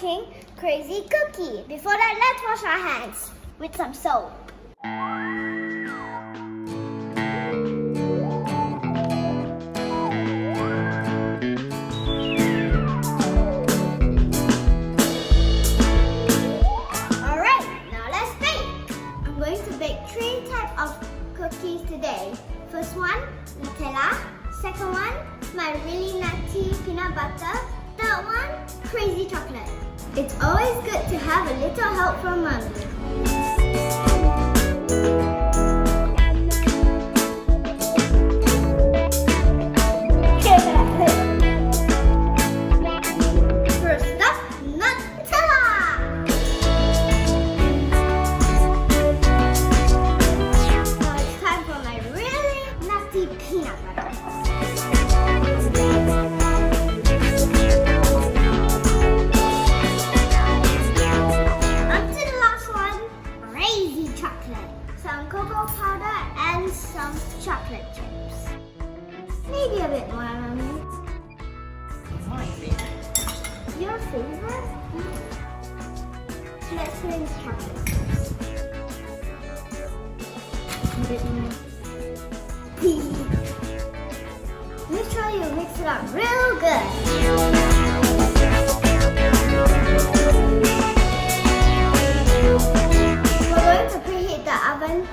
making crazy cookie. Before that, let's wash our hands with some soap. Alright, now let's bake. I'm going to bake 3 types of cookies today. First one, Nutella. Second one, my really nutty peanut butter. Third one, crazy chocolate. It's always good to have a little help from Mommy. First up, Nutella! Now it's time for my really nutty peanut butter. Some cocoa powder and some chocolate chips. Maybe a bit more, Mommy. My favorite. Your favorite? Let's put in chocolate chips. A bit more. Make sure you mix it up real good.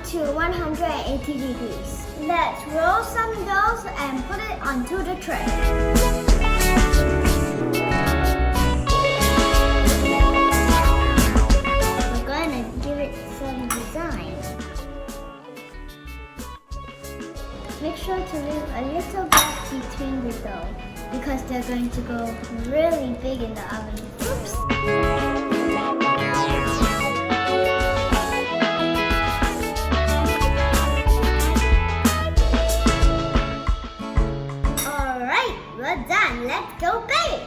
To 180 degrees. Let's roll some doughs and put it onto the tray. We're going to give it some design. Make sure to leave a little gap between the dough because they're going to go really big in the oven. Oops! We're done. Let's go bake.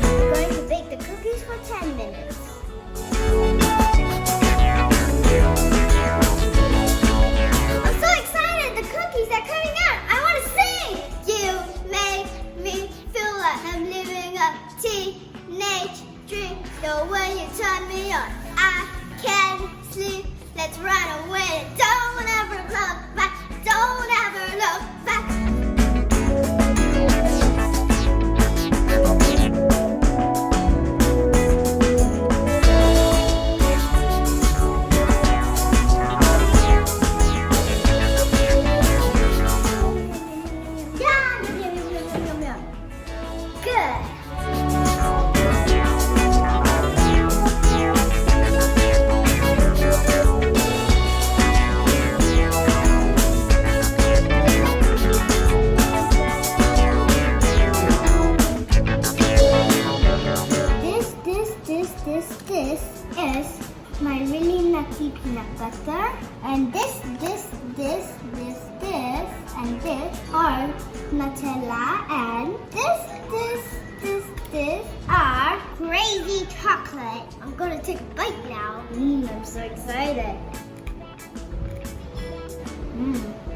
We're going to bake the cookies for 10 minutes. I'm so excited. The cookies are coming out. I want to sing. You make me feel like I'm living a teenage dream. So when you turn me on, I can't sleep. Let's run away. Don't ever look back. Don't ever look back. Good. This is my really nutty peanut butter, and this, and this are Nutella, and this are crazy chocolate. I'm gonna take a bite now. I'm so excited.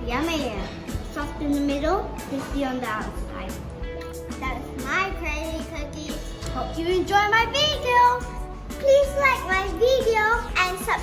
Yummy. Soft in the middle, crispy on the outside. That's my crazy cookies. Hope you enjoy my video. Please like my video and subscribe.